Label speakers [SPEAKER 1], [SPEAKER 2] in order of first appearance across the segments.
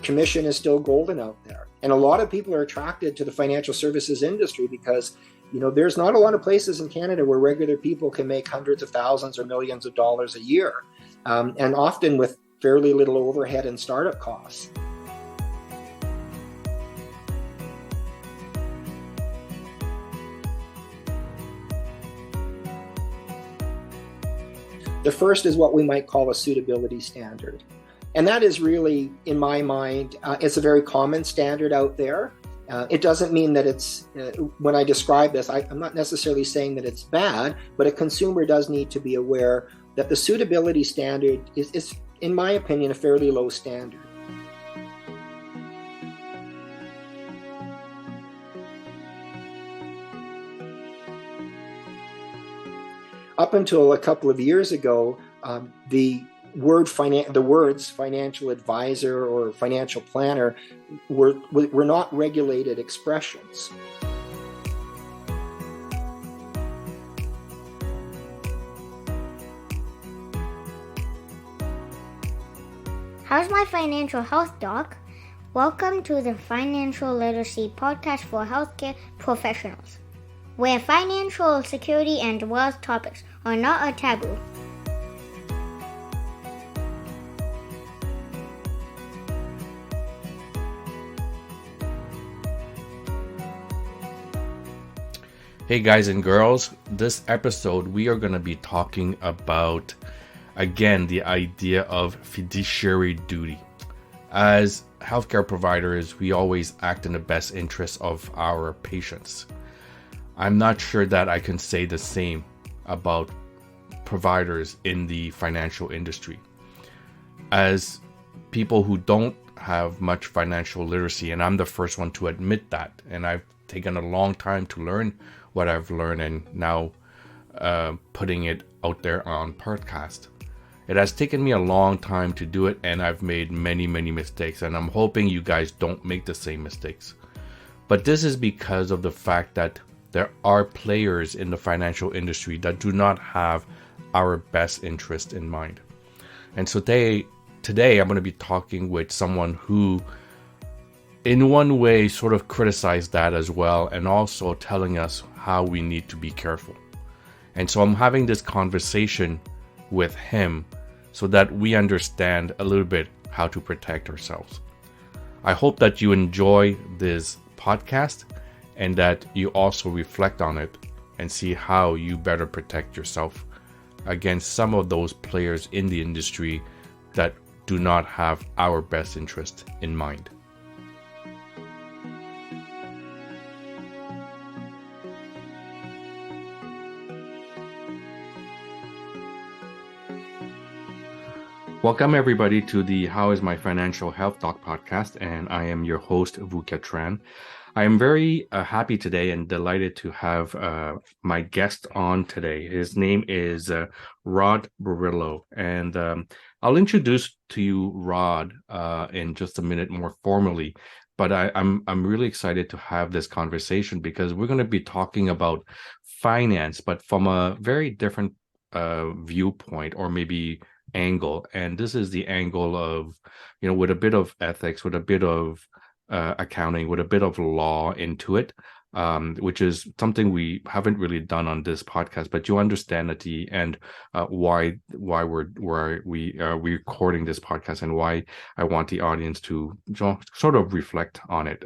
[SPEAKER 1] commission is still golden out there. And a lot of people are attracted to the financial services industry because, there's not a lot of places in Canada where regular people can make hundreds of thousands or millions of dollars a year, and often with fairly little overhead and startup costs. The first is what we might call a suitability standard. And that is really, in my mind, it's a very common standard out there. It doesn't mean that it's, when I describe this, I'm not necessarily saying that it's bad, but a consumer does need to be aware that the suitability standard is, in my opinion, a fairly low standard. Up until a couple of years ago, the words financial advisor or financial planner were not regulated expressions.
[SPEAKER 2] How's my financial health, Doc? Welcome to the Financial Literacy Podcast for Healthcare Professionals, where financial security and wealth topics are not a taboo.
[SPEAKER 3] Hey guys and girls, this episode we are going to be talking about, again, the idea of fiduciary duty. As healthcare providers, we always act in the best interest of our patients. I'm not sure that I can say the same about providers in the financial industry. As people who don't have much financial literacy, and I'm the first one to admit that, and I've taken a long time to learn what I've learned and now putting it out there on podcast. It has taken me a long time to do it, and I've made many mistakes, and I'm hoping you guys don't make the same mistakes. But this is because of the fact that there are players in the financial industry that do not have our best interest in mind. And so today I'm going to be talking with someone who in one way sort of criticized that as well, and also telling us how we need to be careful. And so I'm having this conversation with him so that we understand a little bit how to protect ourselves. I hope that you enjoy this podcast and that you also reflect on it and see how you better protect yourself against some of those players in the industry that do not have our best interest in mind. Welcome everybody to the How is My Financial Health Doc podcast, and I am your host, Traine. I am very happy today and delighted to have my guest on today. His name is Rod Barillo, and I'll introduce to you Rod in just a minute more formally. But I'm really excited to have this conversation because we're going to be talking about finance, but from a very different viewpoint, or maybe angle. And this is the angle of, with a bit of ethics, with a bit of accounting, with a bit of law into it, which is something we haven't really done on this podcast. But you understand at the end why we're recording this podcast and why I want the audience to sort of reflect on it.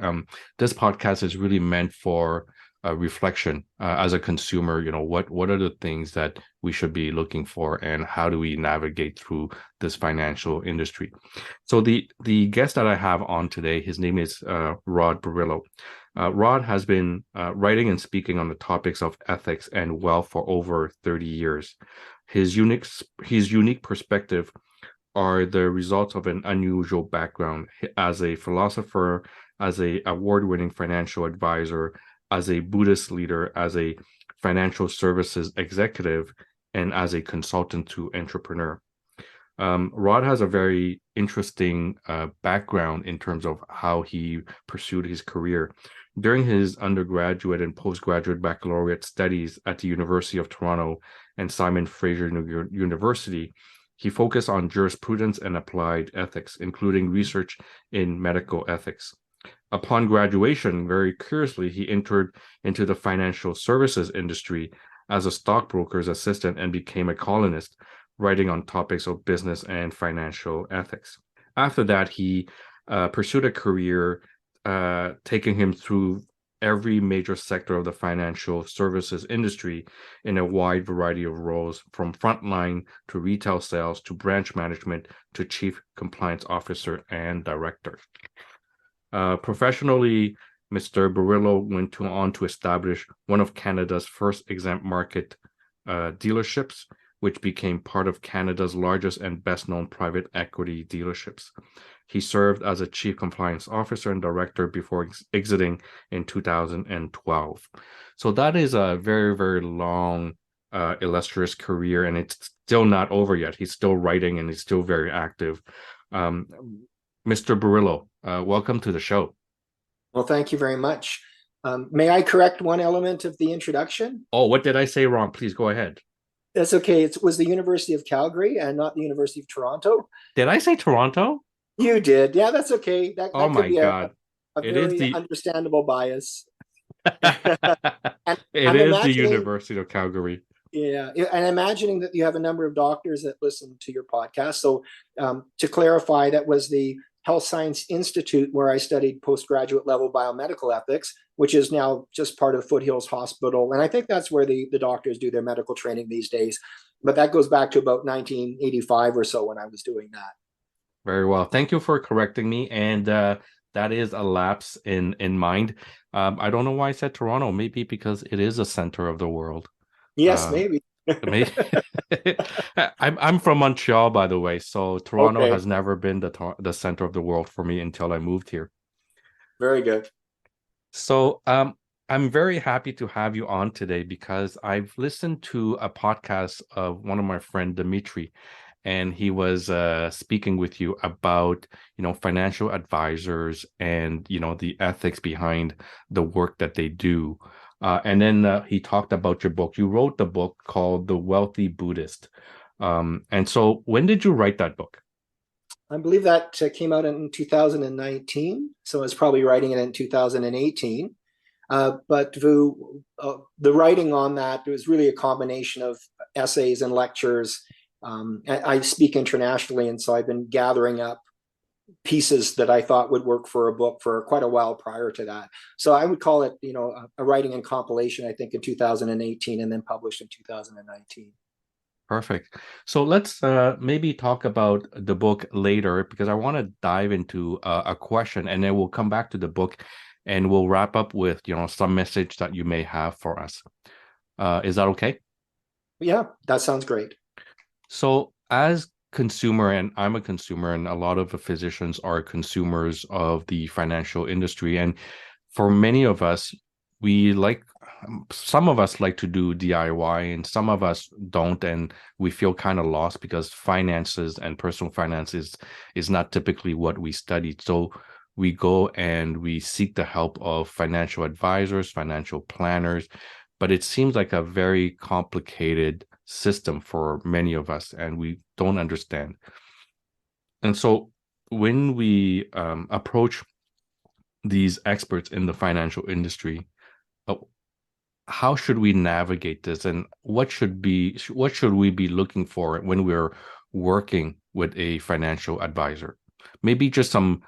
[SPEAKER 3] This podcast is really meant for reflection as a consumer. What are the things that we should be looking for, and how do we navigate through this financial industry? So the guest that I have on today, his name is Rod Barillo. Rod has been writing and speaking on the topics of ethics and wealth for over 30 years. His unique perspective are the results of an unusual background as a philosopher, as a award-winning financial advisor, as a Buddhist leader, as a financial services executive, and as a consultant to entrepreneur. Rod has a very interesting background in terms of how he pursued his career. During his undergraduate and postgraduate baccalaureate studies at the University of Toronto and Simon Fraser University, He focused on jurisprudence and applied ethics, including research in medical ethics. Upon graduation, very curiously, he entered into the financial services industry as a stockbroker's assistant and became a columnist, writing on topics of business and financial ethics. After that, he pursued a career taking him through every major sector of the financial services industry in a wide variety of roles, from frontline to retail sales to branch management to chief compliance officer and director. Professionally, Mr. Barillo went on to establish one of Canada's first exempt market dealerships, which became part of Canada's largest and best-known private equity dealerships. He served as a chief compliance officer and director before exiting in 2012. So that is a very, very long, illustrious career, and it's still not over yet. He's still writing and he's still very active. Mr. Barillo, welcome to the show.
[SPEAKER 1] Well, thank you very much. May I correct one element of the introduction?
[SPEAKER 3] Oh, what did I say wrong? Please go ahead.
[SPEAKER 1] That's okay. It was the University of Calgary and not the University of Toronto.
[SPEAKER 3] Did I say Toronto?
[SPEAKER 1] You did. Yeah, that's okay. That
[SPEAKER 3] Oh
[SPEAKER 1] could
[SPEAKER 3] my
[SPEAKER 1] be
[SPEAKER 3] God.
[SPEAKER 1] a
[SPEAKER 3] It
[SPEAKER 1] very
[SPEAKER 3] is the
[SPEAKER 1] understandable bias. And
[SPEAKER 3] it is the University of Calgary.
[SPEAKER 1] Yeah, and imagining that you have a number of doctors that listen to your podcast. So to clarify, that was the Health Science Institute where I studied postgraduate level biomedical ethics, which is now just part of Foothills Hospital. And I think that's where the doctors do their medical training these days. But that goes back to about 1985 or so when I was doing that.
[SPEAKER 3] Very well. Thank you for correcting me. And that is a lapse in mind. I don't know why I said Toronto. Maybe because it is a center of the world.
[SPEAKER 1] Yes, maybe.
[SPEAKER 3] I'm from Montreal, by the way, so Toronto
[SPEAKER 1] Okay.
[SPEAKER 3] has never been the center of the world for me until I moved here.
[SPEAKER 1] Very good.
[SPEAKER 3] So I'm very happy to have you on today because I've listened to a podcast of one of my friend Dimitri, and he was speaking with you about financial advisors and the ethics behind the work that they do. And then he talked about your book. You wrote the book called The Wealthy Buddhist. And so when did you write that book?
[SPEAKER 1] I believe that came out in 2019. So I was probably writing it in 2018. But the writing on that, it was really a combination of essays and lectures. I speak internationally, and so I've been gathering up pieces that I thought would work for a book for quite a while prior to that. So I would call it, a writing and compilation, I think, in 2018 and then published in 2019.
[SPEAKER 3] Perfect. So let's maybe talk about the book later, because I want to dive into a question, and then we'll come back to the book and we'll wrap up with, some message that you may have for us. Is that okay?
[SPEAKER 1] Yeah, that sounds great.
[SPEAKER 3] So as consumer, and I'm a consumer, and a lot of the physicians are consumers of the financial industry. And for many of us, some of us like to do DIY and some of us don't, and we feel kind of lost because finances and personal finances is not typically what we studied. So we go and we seek the help of financial advisors, financial planners, but it seems like a very complicated system for many of us, and we don't understand. And so when we approach these experts in the financial industry, how should we navigate this, and what should we be looking for when we're working with a financial advisor? Maybe just some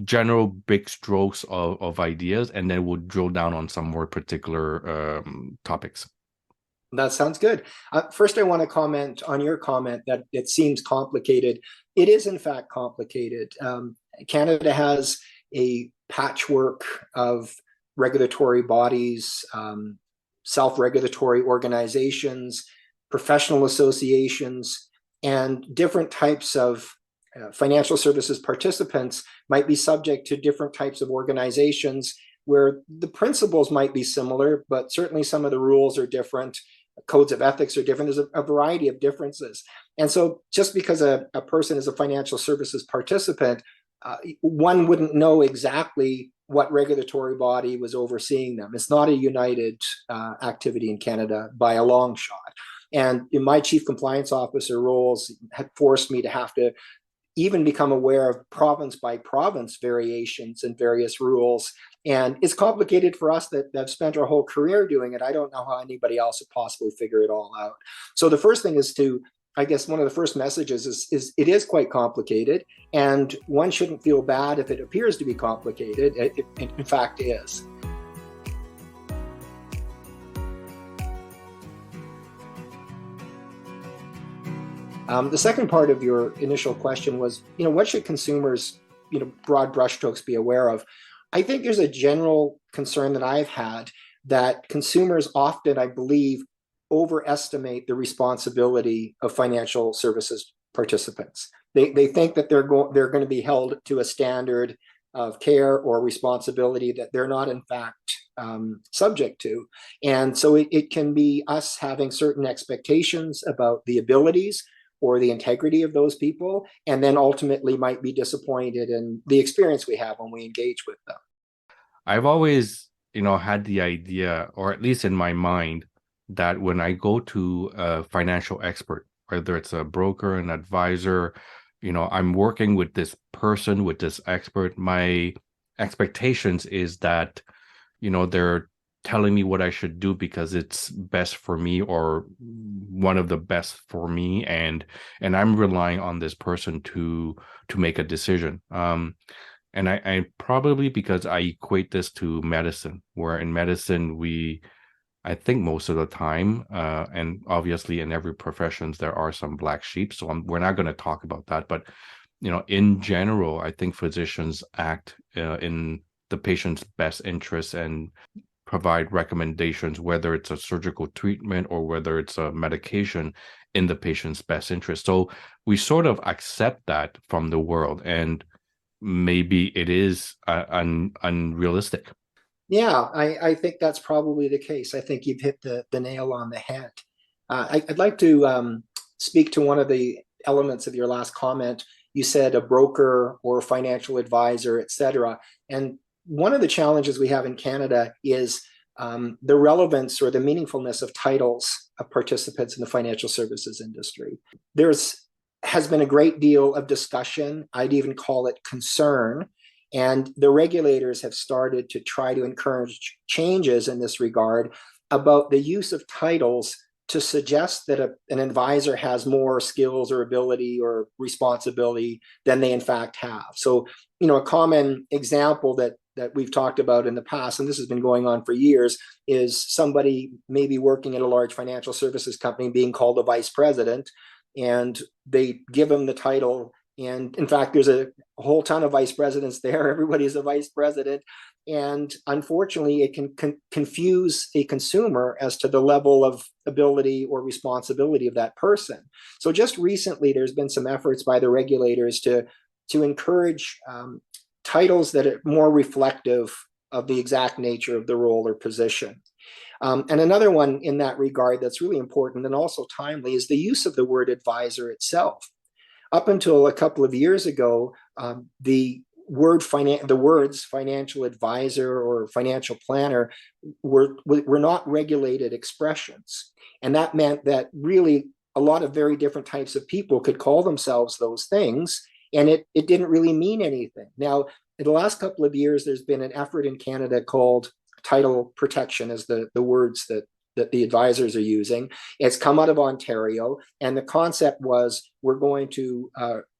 [SPEAKER 3] general big strokes of ideas, and then we'll drill down on some more particular topics.
[SPEAKER 1] That sounds good. First, I want to comment on your comment that it seems complicated. It is, in fact, complicated. Canada has a patchwork of regulatory bodies, self-regulatory organizations, professional associations, and different types of financial services participants might be subject to different types of organizations where the principles might be similar, but certainly some of the rules are different. Codes of ethics are different. There's a variety of differences. And so just because a person is a financial services participant, one wouldn't know exactly what regulatory body was overseeing them. It's not a united activity in Canada by a long shot. And in my chief compliance officer roles had forced me to have to even become aware of province by province variations and various rules. And it's complicated for us that have spent our whole career doing it. I don't know how anybody else would possibly figure it all out. So the first thing is to, I guess one of the first messages is it is quite complicated, and one shouldn't feel bad if it appears to be complicated. It in fact is. The second part of your initial question was, what should consumers, broad brushstrokes be aware of? I think there's a general concern that I've had that consumers often, I believe, overestimate the responsibility of financial services participants. They think that they're going to be held to a standard of care or responsibility that they're not in fact subject to. And so it can be us having certain expectations about the abilities or the integrity of those people, and then ultimately might be disappointed in the experience we have when we engage with them.
[SPEAKER 3] I've always, had the idea, or at least in my mind, that when I go to a financial expert, whether it's a broker, an advisor, I'm working with this person, with this expert, my expectations is that, they're telling me what I should do because it's best for me or one of the best for me, and I'm relying on this person to make a decision. And I probably, because I equate this to medicine, where in medicine I think most of the time, and obviously in every profession there are some black sheep, so we're not going to talk about that. But in general, I think physicians act in the patient's best interest and provide recommendations, whether it's a surgical treatment or whether it's a medication, in the patient's best interest. So we sort of accept that from the world, and maybe it is unrealistic.
[SPEAKER 1] Yeah, I think that's probably the case. I think you've hit the nail on the head. I'd like to speak to one of the elements of your last comment. You said a broker or a financial advisor, et cetera. And one of the challenges we have in Canada is the relevance or the meaningfulness of titles of participants in the financial services industry. Has been a great deal of discussion, I'd even call it concern, and the regulators have started to try to encourage changes in this regard about the use of titles to suggest that an advisor has more skills or ability or responsibility than they in fact have. So, a common example that we've talked about in the past, and this has been going on for years, is somebody maybe working at a large financial services company being called a vice president, and they give them the title. And in fact, there's a whole ton of vice presidents there. Everybody's a vice president. And unfortunately, it can confuse a consumer as to the level of ability or responsibility of that person. So just recently, there's been some efforts by the regulators to encourage titles that are more reflective of the exact nature of the role or position. And another one in that regard that's really important and also timely is the use of the word advisor itself. Up until a couple of years ago, the words financial advisor or financial planner were not regulated expressions. And that meant that really a lot of very different types of people could call themselves those things, and it didn't really mean anything. Now, in the last couple of years, there's been an effort in Canada called title protection, as the words that the advisors are using. It's come out of Ontario, and the concept was we're going to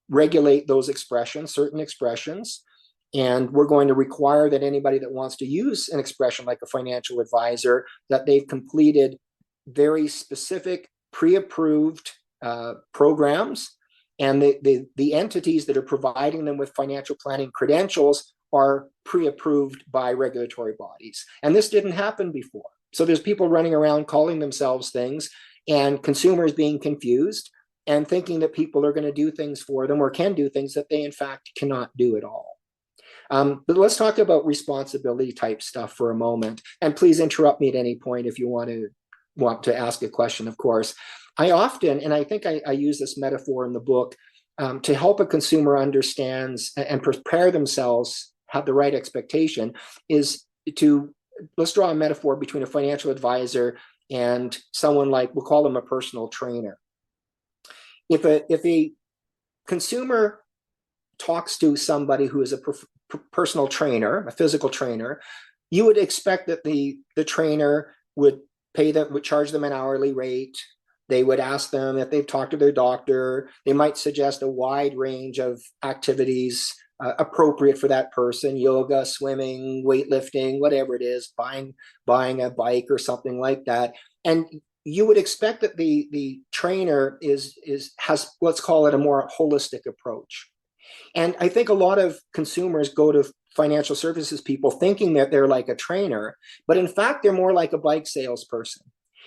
[SPEAKER 1] regulate those expressions, certain expressions, and we're going to require that anybody that wants to use an expression like a financial advisor, that they've completed very specific pre-approved programs, and the entities that are providing them with financial planning credentials are pre-approved by regulatory bodies. And this didn't happen before. So there's people running around calling themselves things, and consumers being confused and thinking that people are going to do things for them or can do things that they in fact cannot do at all. But let's talk about responsibility type stuff for a moment. And please interrupt me at any point if you want to ask a question, of course. I often, and I think I use this metaphor in the book, to help a consumer understand and prepare themselves, have the right expectation, is to let's draw a metaphor between a financial advisor and someone like, we'll call them a personal trainer. If a consumer talks to somebody who is a personal trainer, a physical trainer, you would expect that the trainer would charge them an hourly rate. They would ask them if they've talked to their doctor. They might suggest a wide range of activities appropriate for that person: yoga, swimming, weightlifting, whatever it is, buying a bike or something like that. And you would expect that the trainer has, let's call it, a more holistic approach. And I think a lot of consumers go to financial services people thinking that they're like a trainer, but in fact, they're more like a bike salesperson.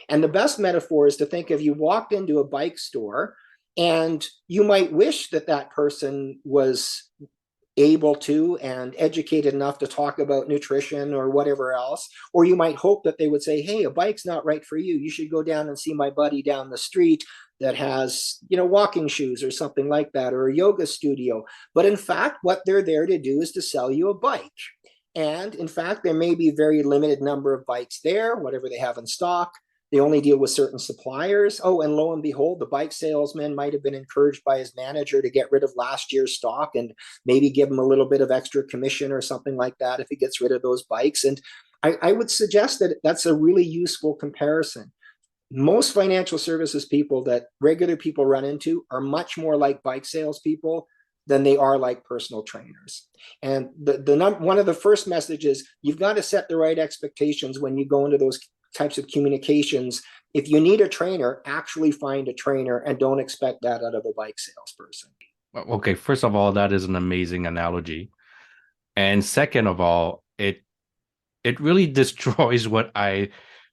[SPEAKER 1] And the best metaphor is to think if you walked into a bike store and you might wish that that person was able to and educated enough to talk about nutrition or whatever else, or you might hope that they would say, hey, a bike's not right for you. You should go down and see my buddy down the street that has, walking shoes or something like that, or a yoga studio. But in fact, what they're there to do is to sell you a bike. And in fact, there may be a very limited number of bikes there, whatever they have in stock. They only deal with certain suppliers. Oh, and lo and behold, the bike salesman might have been encouraged by his manager to get rid of last year's stock and maybe give him a little bit of extra commission or something like that if he gets rid of those bikes. And I would suggest that that's a really useful comparison. Most financial services people that regular people run into are much more like bike salespeople than they are like personal trainers. And one of the first messages, you've got to set the right expectations when you go into those types of communications. If you need a trainer, actually find a trainer and don't expect that out of a bike salesperson.
[SPEAKER 3] Okay, first of all, that is an amazing analogy. And second of all, it really destroys what I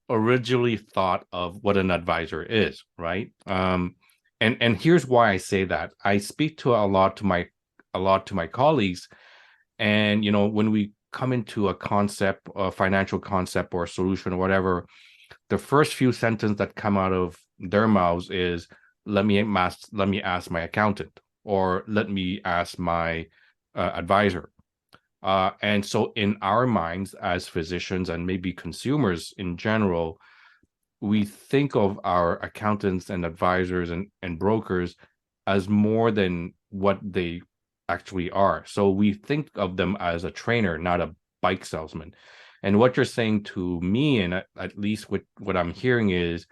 [SPEAKER 3] originally thought of what an advisor is, right? And here's why I say that. I speak to a lot to my colleagues, and when we come into a concept, a financial concept or a solution or whatever, the first few sentences that come out of their mouths is, let me ask my accountant, or let me ask my advisor. And so in our minds as physicians and maybe consumers in general, we think of our accountants and advisors and brokers as more than what they actually are. So we think of them as a trainer, not a bike salesman. And what you're saying to me, and at least what I'm hearing, is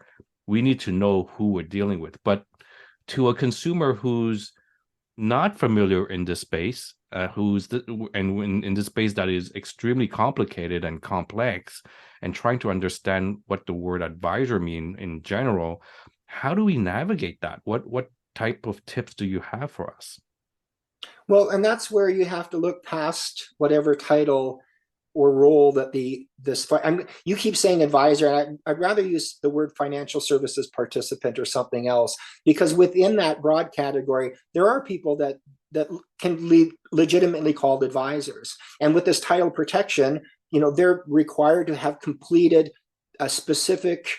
[SPEAKER 3] we need to know who we're dealing with. But to a consumer who's not familiar in this space, in this space that is extremely complicated and complex, and trying to understand what the word advisor mean in general, how do we navigate that? What type of tips do you have for us?
[SPEAKER 1] Well, and that's where you have to look past whatever title or role that you keep saying advisor, and I'd rather use the word financial services participant or something else, because within that broad category, there are people that can be legitimately called advisors. And with this title protection, they're required to have completed a specific,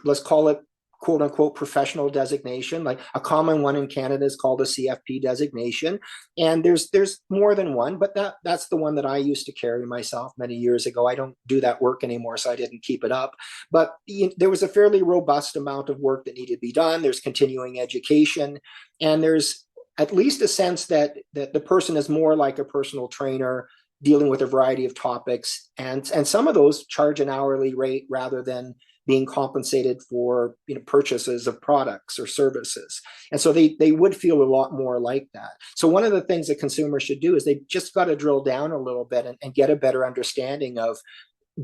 [SPEAKER 1] let's call it, quote unquote, professional designation. Like a common one in Canada is called a CFP designation. And there's more than one, but that's the one that I used to carry myself many years ago. I don't do that work anymore, so I didn't keep it up. But there was a fairly robust amount of work that needed to be done. There's continuing education, and there's at least a sense that the person is more like a personal trainer dealing with a variety of topics. And some of those charge an hourly rate rather than being compensated for purchases of products or services. And so they would feel a lot more like that. So one of the things that consumers should do is they just got to drill down a little bit and get a better understanding of,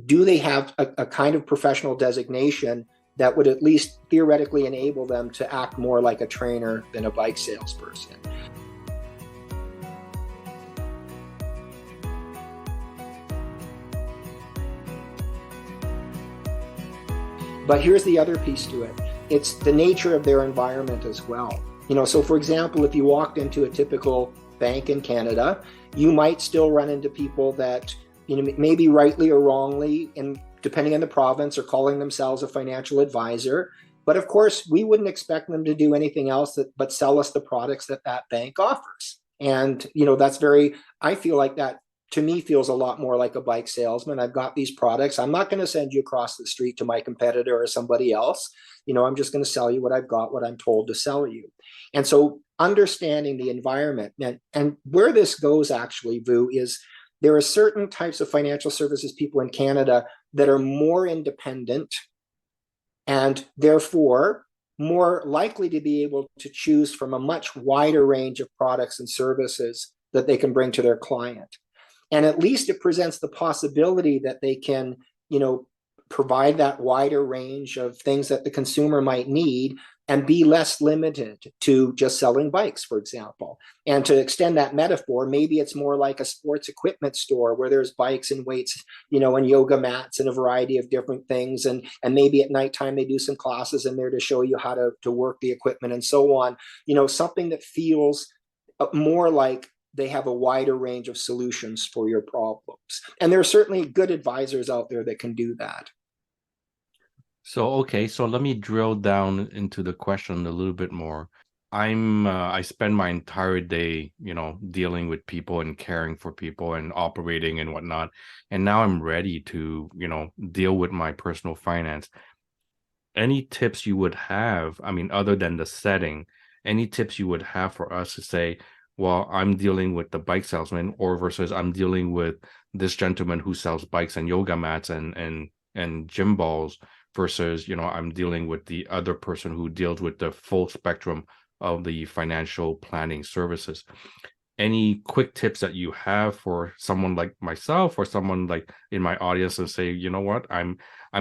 [SPEAKER 1] do they have a kind of professional designation that would at least theoretically enable them to act more like a trainer than a bike salesperson. But here's the other piece to it. It's the nature of their environment as well. So for example, if you walked into a typical bank in Canada, you might still run into people that, maybe rightly or wrongly, and depending on the province, are calling themselves a financial advisor. But of course, we wouldn't expect them to do anything else but sell us the products that bank offers. And, that's I feel like that to me feels a lot more like a bike salesman. I've got these products. I'm not going to send you across the street to my competitor or somebody else. I'm just going to sell you what I've got, what I'm told to sell you. And so understanding the environment and where this goes actually, Vu, is there are certain types of financial services people in Canada that are more independent and therefore more likely to be able to choose from a much wider range of products and services that they can bring to their client. And at least it presents the possibility that they can, provide that wider range of things that the consumer might need and be less limited to just selling bikes, for example. And to extend that metaphor, maybe it's more like a sports equipment store where there's bikes and weights, and yoga mats and a variety of different things. And maybe at nighttime they do some classes in there to show you how to work the equipment and so on. Something that feels more like they have a wider range of solutions for your problems. And there are certainly good advisors out there that can do that.
[SPEAKER 3] So let me drill down into the question a little bit more. I spend my entire day, dealing with people and caring for people and operating and whatnot. And now I'm ready to, deal with my personal finance. Any tips you would have, other than the setting, any tips you would have for us to say, well, I'm dealing with the bike salesman, or versus I'm dealing with this gentleman who sells bikes and yoga mats and gym balls, versus, I'm dealing with the other person who deals with the full spectrum of the financial planning services. Any quick tips that you have for someone like myself or someone like in my audience and say, you know what, I'm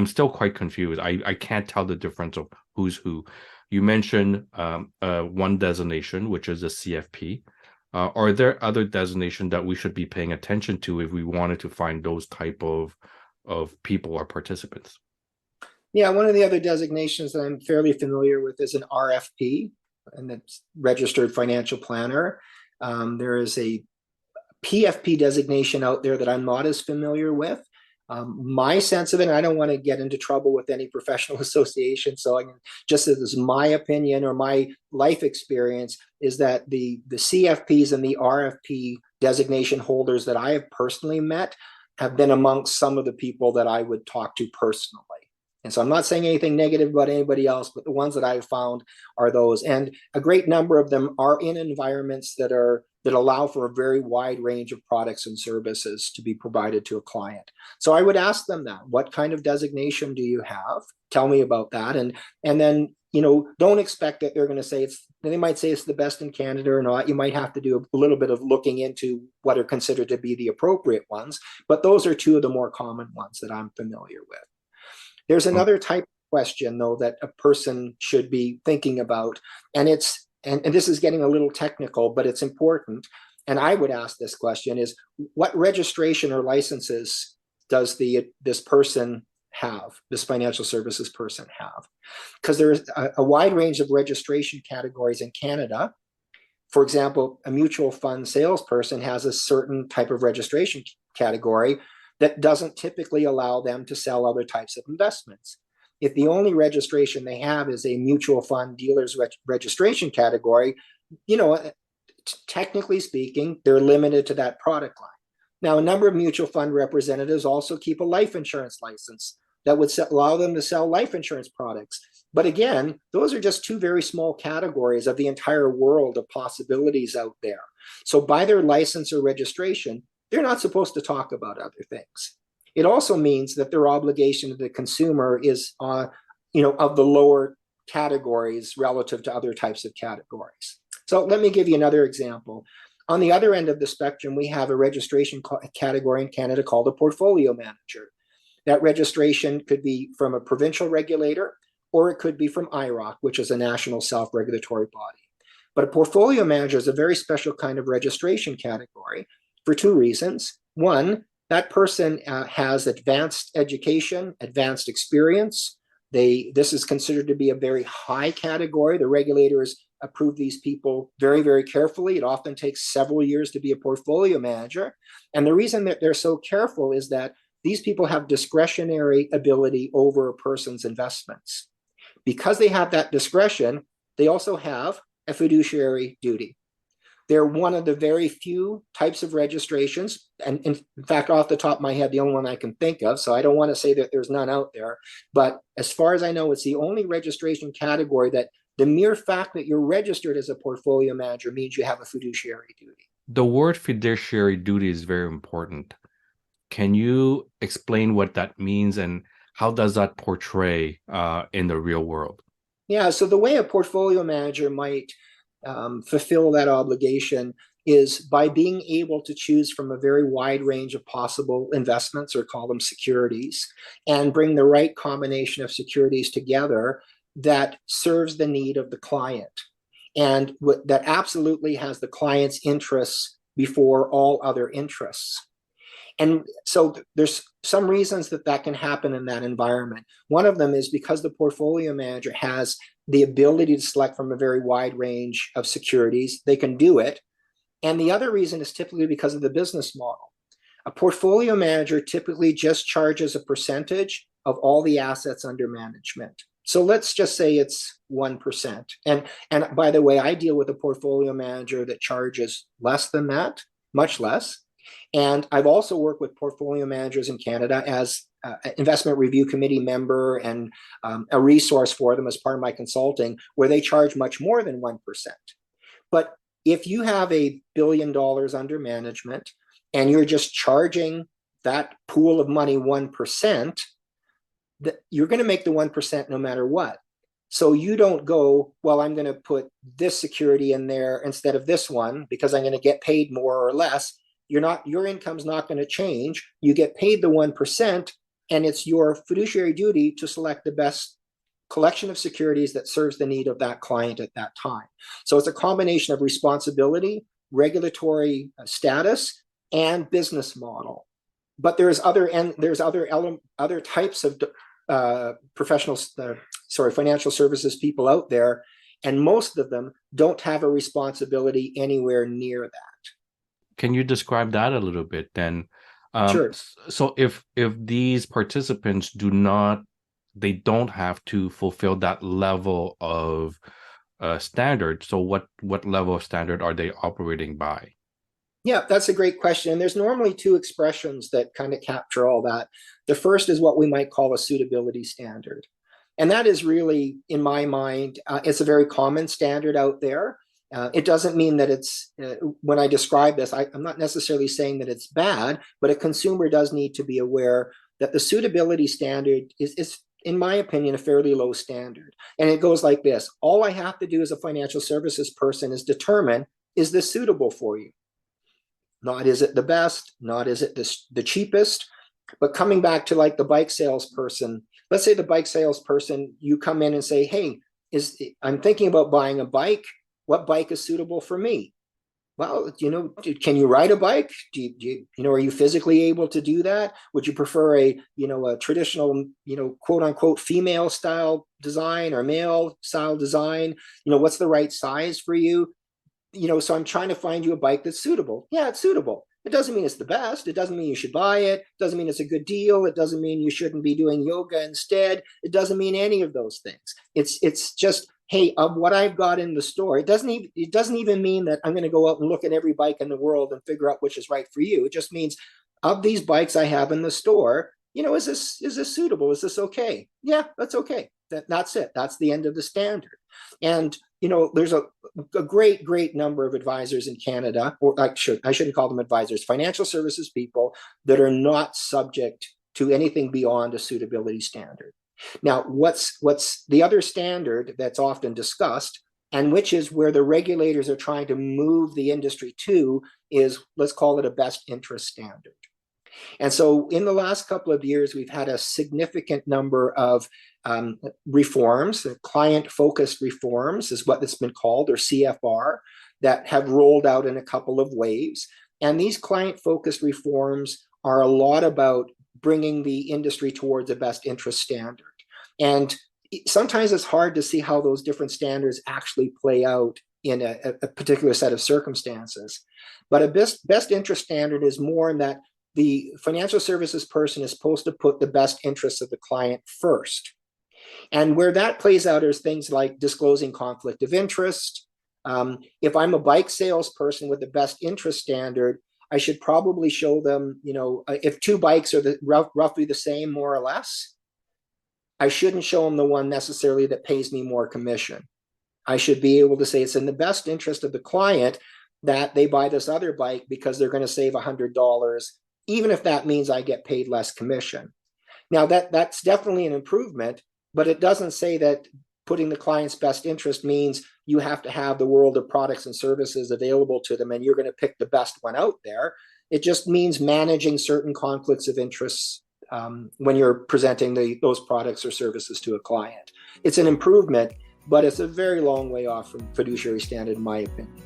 [SPEAKER 3] still quite confused. I can't tell the difference of who's who. You mentioned one designation, which is the CFP. Are there other designations that we should be paying attention to if we wanted to find those type of people or participants?
[SPEAKER 1] Yeah, one of the other designations that I'm fairly familiar with is an RFP, and that's Registered Financial Planner. There is a PFP designation out there that I'm not as familiar with. My sense of it, and I don't want to get into trouble with any professional association, so I can just as my opinion or my life experience is that the CFPs and the RFP designation holders that I have personally met have been amongst some of the people that I would talk to personally. And so I'm not saying anything negative about anybody else, but the ones that I've found are those. And a great number of them are in environments that allow for a very wide range of products and services to be provided to a client. So I would ask them that, what kind of designation do you have? Tell me about that. And then, don't expect that they're going to say they might say it's the best in Canada or not. You might have to do a little bit of looking into what are considered to be the appropriate ones. But those are two of the more common ones that I'm familiar with. There's another type of question, though, that a person should be thinking about, and this is getting a little technical, but it's important. And I would ask this question is, what registration or licenses does this person have, this financial services person have? Because there's a wide range of registration categories in Canada. For example, a mutual fund salesperson has a certain type of registration category that doesn't typically allow them to sell other types of investments. If the only registration they have is a mutual fund dealer's registration category, technically speaking, they're limited to that product line. Now, a number of mutual fund representatives also keep a life insurance license that would allow them to sell life insurance products. But again, those are just two very small categories of the entire world of possibilities out there. So by their license or registration, they're not supposed to talk about other things. It also means that their obligation to the consumer is, of the lower categories relative to other types of categories. So let me give you another example. On the other end of the spectrum, we have a registration category in Canada called a portfolio manager. That registration could be from a provincial regulator, or it could be from IROC, which is a national self-regulatory body. But a portfolio manager is a very special kind of registration category for two reasons. One, that person has advanced education, advanced experience. This is considered to be a very high category. The regulators approve these people very, very carefully. It often takes several years to be a portfolio manager. And the reason that they're so careful is that these people have discretionary ability over a person's investments. Because they have that discretion, they also have a fiduciary duty. They're one of the very few types of registrations. And in fact, off the top of my head, the only one I can think of. So I don't want to say that there's none out there. But as far as I know, it's the only registration category that the mere fact that you're registered as a portfolio manager means you have a fiduciary duty.
[SPEAKER 3] The word fiduciary duty is very important. Can you explain what that means and how does that portray in the real world?
[SPEAKER 1] Yeah, so the way a portfolio manager might fulfill that obligation is by being able to choose from a very wide range of possible investments, or call them securities, and bring the right combination of securities together that serves the need of the client, and that absolutely has the client's interests before all other interests. And so there's some reasons that that can happen in that environment. One of them is because the portfolio manager has the ability to select from a very wide range of securities, they can do it. And the other reason is typically because of the business model. A portfolio manager typically just charges a percentage of all the assets under management. So let's just say it's 1%. And by the way, I deal with a portfolio manager that charges less than that, much less. And I've also worked with portfolio managers in Canada as an investment review committee member and a resource for them as part of my consulting, where they charge much more than 1%. But if you have $1 billion under management and you're just charging that pool of money 1%, you're going to make the 1% no matter what. So you don't go, well, I'm going to put this security in there instead of this one because I'm going to get paid more or less. Your income's not going to change. You get paid the 1%, and it's your fiduciary duty to select the best collection of securities that serves the need of that client at that time. So it's a combination of responsibility, regulatory status, and business model. But there's other types of financial services people out there, and most of them don't have a responsibility anywhere near that.
[SPEAKER 3] Can you describe that a little bit then?
[SPEAKER 1] Sure.
[SPEAKER 3] So if these participants they don't have to fulfill that level of standard, so what level of standard are they operating by?
[SPEAKER 1] Yeah, that's a great question. And there's normally two expressions that kind of capture all that. The first is what we might call a suitability standard. And that is really, in my mind, it's a very common standard out there. It doesn't mean that it's, when I describe this, I'm not necessarily saying that it's bad, but a consumer does need to be aware that the suitability standard is, in my opinion, a fairly low standard. And it goes like this. All I have to do as a financial services person is determine, is this suitable for you? Not is it the best, not is it the cheapest, but coming back to like the bike salesperson, let's say the bike salesperson, you come in and say, hey, I'm thinking about buying a bike. What bike is suitable for me? Well, can you ride a bike? Are you physically able to do that? Would you prefer a traditional, quote unquote, female style design or male style design? What's the right size for you? So I'm trying to find you a bike that's suitable. Yeah, it's suitable. It doesn't mean it's the best. It doesn't mean you should buy it. It doesn't mean it's a good deal. It doesn't mean you shouldn't be doing yoga instead. It doesn't mean any of those things. It's just, hey, of what I've got in the store, it doesn't even mean that I'm going to go out and look at every bike in the world and figure out which is right for you. It just means, of these bikes I have in the store, is this suitable? Is this okay? Yeah, that's okay. That's it. That's the end of the standard. And there's a great number of advisors in Canada, or I shouldn't call them advisors, financial services people that are not subject to anything beyond a suitability standard. Now, what's the other standard that's often discussed, and which is where the regulators are trying to move the industry to, is, let's call it a best interest standard. And so in the last couple of years, we've had a significant number of reforms, client-focused reforms is what it's been called, or CFR, that have rolled out in a couple of waves. And these client-focused reforms are a lot about bringing the industry towards a best interest standard. And sometimes it's hard to see how those different standards actually play out in a particular set of circumstances. But a best interest standard is more in that the financial services person is supposed to put the best interests of the client first. And where that plays out is things like disclosing conflict of interest, If I'm a bike salesperson with the best interest standard, I should probably show them, if two bikes are roughly the same, more or less, I shouldn't show them the one necessarily that pays me more commission. I should be able to say it's in the best interest of the client that they buy this other bike because they're going to save $100, even if that means I get paid less commission. Now that's definitely an improvement, but it doesn't say that putting the client's best interest means you have to have the world of products and services available to them and you're going to pick the best one out there. It just means managing certain conflicts of interests when you're presenting those products or services to a client. It's an improvement, but it's a very long way off from fiduciary standard, in my opinion.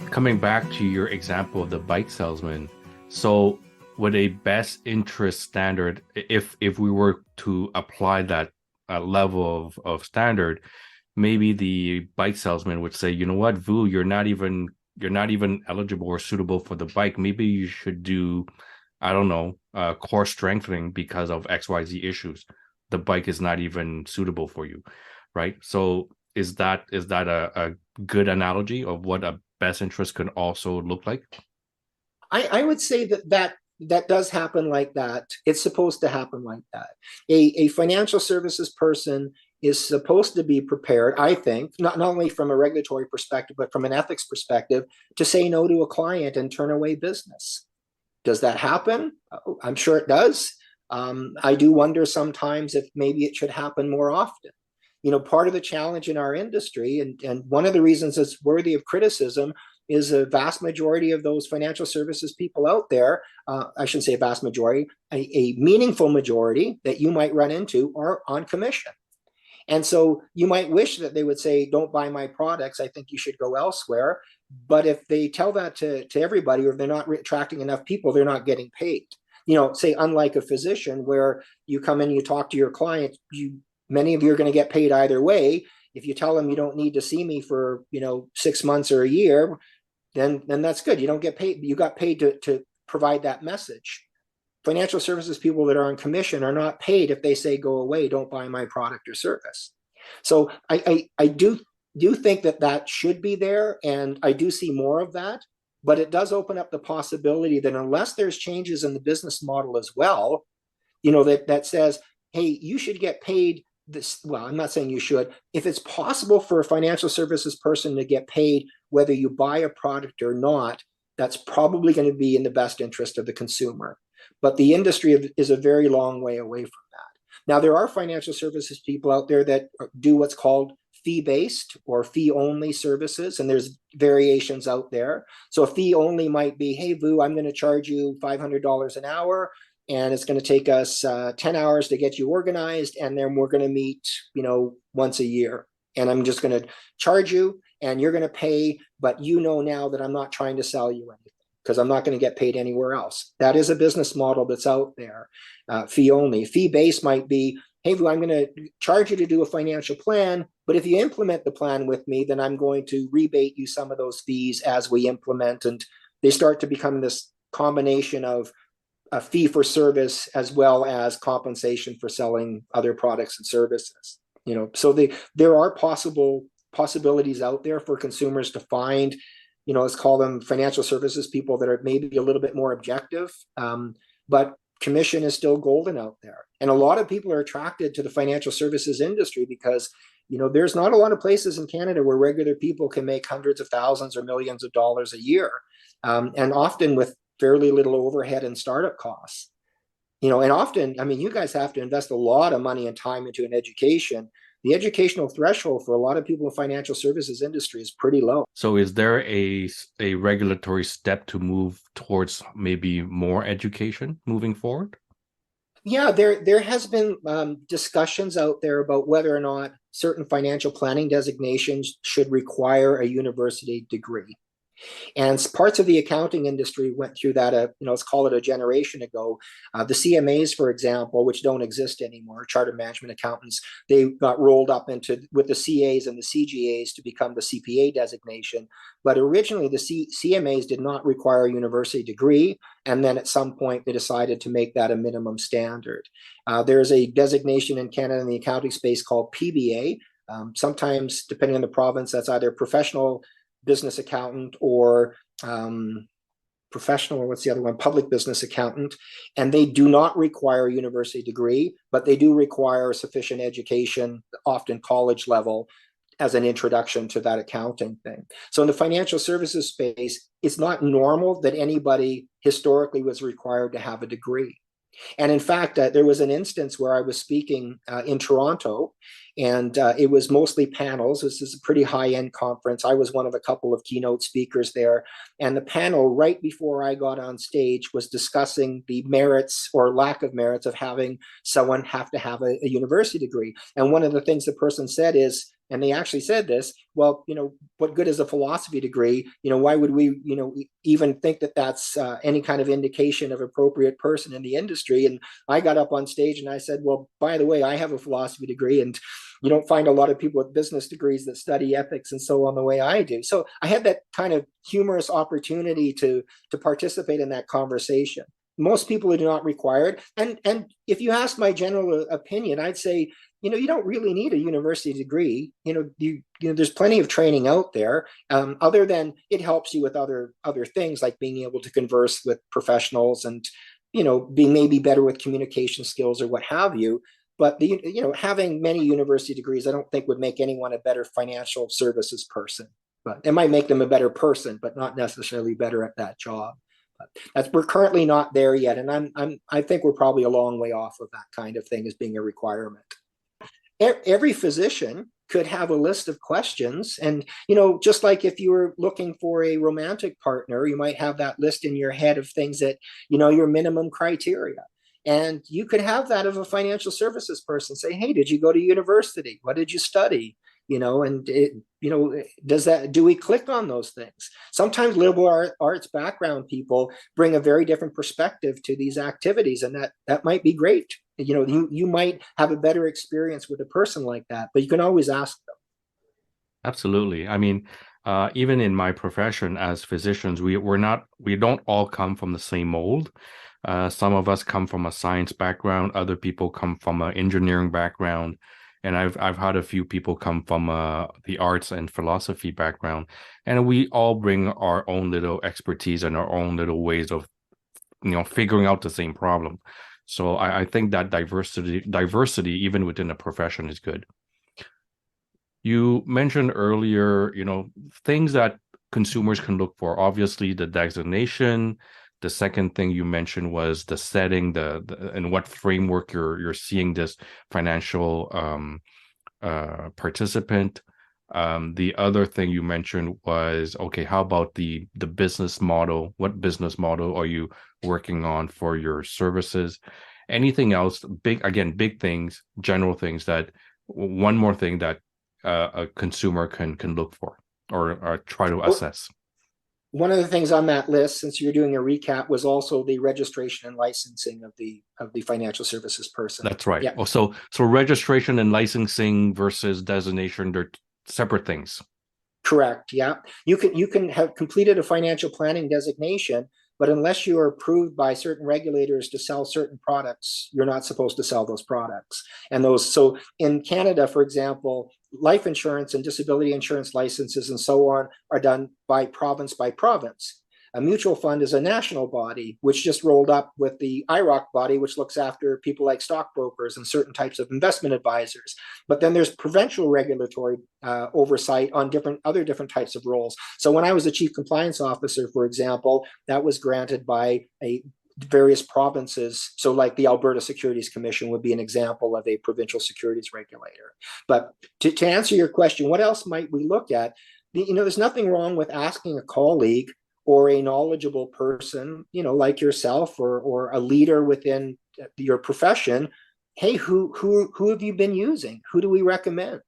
[SPEAKER 3] Coming back to your example of the bike salesman, so with a best interest standard, if we were to apply that level of standard, maybe the bike salesman would say, you know what, Vu, you're not even eligible or suitable for the bike. Maybe you should do, I don't know, core strengthening because of XYZ issues. The bike is not even suitable for you, right? So is that a good analogy of what a best interest can also look like?
[SPEAKER 1] I would say that does happen like that. It's supposed to happen like that. A financial services person is supposed to be prepared, I think, not only from a regulatory perspective, but from an ethics perspective, to say no to a client and turn away business. Does that happen? I'm sure it does. I do wonder sometimes if maybe it should happen more often. Part of the challenge in our industry, and one of the reasons it's worthy of criticism, is a vast majority of those financial services people out there, I shouldn't say a vast majority, a meaningful majority that you might run into are on commission. And so you might wish that they would say, don't buy my products, I think you should go elsewhere. But if they tell that to everybody, or they're not attracting enough people, they're not getting paid. Say unlike a physician where you come in, you talk to your client, many of you are going to get paid either way. If you tell them you don't need to see me for 6 months or a year, then that's good. You don't get paid. You got paid to provide that message. Financial services people that are on commission are not paid if they say go away, don't buy my product or service. So I do think that should be there, and I do see more of that. But it does open up the possibility that unless there's changes in the business model as well, that says, hey, you should get paid this. Well, I'm not saying you should. If it's possible for a financial services person to get paid whether you buy a product or not, that's probably going to be in the best interest of the consumer. But the industry is a very long way away from that. Now, there are financial services people out there that do what's called fee-based or fee-only services, and there's variations out there. So a fee-only might be, hey, Vu, I'm going to charge you $500 an hour, and it's going to take us 10 hours to get you organized, and then we're going to meet, once a year. And I'm just going to charge you, and you're going to pay, but now that I'm not trying to sell you anything, because I'm not going to get paid anywhere else. That is a business model that's out there, fee only. Fee-based might be, hey, I'm going to charge you to do a financial plan, but if you implement the plan with me, then I'm going to rebate you some of those fees as we implement. And they start to become this combination of a fee for service as well as compensation for selling other products and services. So there are possibilities out there for consumers to find, let's call them financial services people that are maybe a little bit more objective, but commission is still golden out there. And a lot of people are attracted to the financial services industry because, there's not a lot of places in Canada where regular people can make hundreds of thousands or millions of dollars a year, and often with fairly little overhead and startup costs. And often, you guys have to invest a lot of money and time into an education. The educational threshold for a lot of people in the financial services industry is pretty low.
[SPEAKER 3] So is there a regulatory step to move towards maybe more education moving forward?
[SPEAKER 1] Yeah, there has been discussions out there about whether or not certain financial planning designations should require a university degree. And parts of the accounting industry went through that, let's call it a generation ago. The CMAs, for example, which don't exist anymore, chartered management accountants, they got rolled up into with the CAs and the CGAs to become the CPA designation. But originally, the CMAs did not require a university degree. And then at some point, they decided to make that a minimum standard. There's a designation in Canada in the accounting space called PBA. Sometimes, depending on the province, that's either professional business accountant or professional, or what's the other one? Public business accountant. And they do not require a university degree, but they do require sufficient education, often college level, as an introduction to that accounting thing. So in the financial services space, it's not normal that anybody historically was required to have a degree. And in fact, there was an instance where I was speaking in Toronto, and it was mostly panels. This is a pretty high-end conference. I was one of a couple of keynote speakers there. And the panel right before I got on stage was discussing the merits or lack of merits of having someone have to have a university degree. And one of the things the person said is, and they actually said this, well, what good is a philosophy degree? Why would we, even think that that's any kind of indication of appropriate person in the industry? And I got up on stage and I said, well, by the way, I have a philosophy degree, and you don't find a lot of people with business degrees that study ethics and so on the way I do. So I had that kind of humorous opportunity to participate in that conversation. Most people are not required. And if you ask my general opinion, I'd say, you don't really need a university degree. There's plenty of training out there, other than it helps you with other things like being able to converse with professionals and, being maybe better with communication skills or what have you. But having many university degrees, I don't think would make anyone a better financial services person. But it might make them a better person, but not necessarily better at that job. But we're currently not there yet, and I think we're probably a long way off of that kind of thing as being a requirement. Every physician could have a list of questions, and just like if you were looking for a romantic partner, you might have that list in your head of things that your minimum criteria. And you could have that of a financial services person. Say, hey, did you go to university? What did you study? And do we click on those things? Sometimes liberal arts background people bring a very different perspective to these activities, and that might be great. You might have a better experience with a person like that, but you can always ask them.
[SPEAKER 3] Absolutely. I mean, even in my profession as physicians, we don't all come from the same mold. Some of us come from a science background. Other people come from an engineering background. And I've had a few people come from the arts and philosophy background. And we all bring our own little expertise and our own little ways of, figuring out the same problem. So I think that diversity, even within a profession, is good. You mentioned earlier, things that consumers can look for. Obviously, the designation. The second thing you mentioned was the setting, the and what framework you're seeing this financial participant. The other thing you mentioned was, okay, how about the business model? What business model are you working on for your services? Anything else? Big things, general things that one more thing that a consumer can look for or try to assess.
[SPEAKER 1] One of the things on that list, since you're doing a recap, was also the registration and licensing of the financial services person.
[SPEAKER 3] That's right.
[SPEAKER 1] Yeah.
[SPEAKER 3] Oh, so registration and licensing versus designation, they're separate things.
[SPEAKER 1] Correct. Yeah. You can have completed a financial planning designation, but unless you are approved by certain regulators to sell certain products, you're not supposed to sell those products. So in Canada, for example, life insurance and disability insurance licenses and so on are done by province. A mutual fund is a national body, which just rolled up with the IROC body, which looks after people like stockbrokers and certain types of investment advisors. But then there's provincial regulatory oversight on other different types of roles. So when I was a chief compliance officer, for example, that was granted by various provinces. So like the Alberta Securities Commission would be an example of a provincial securities regulator. But to answer your question, what else might we look at? There's nothing wrong with asking a colleague or a knowledgeable person, like yourself or a leader within your profession, hey, who have you been using? Who do we recommend?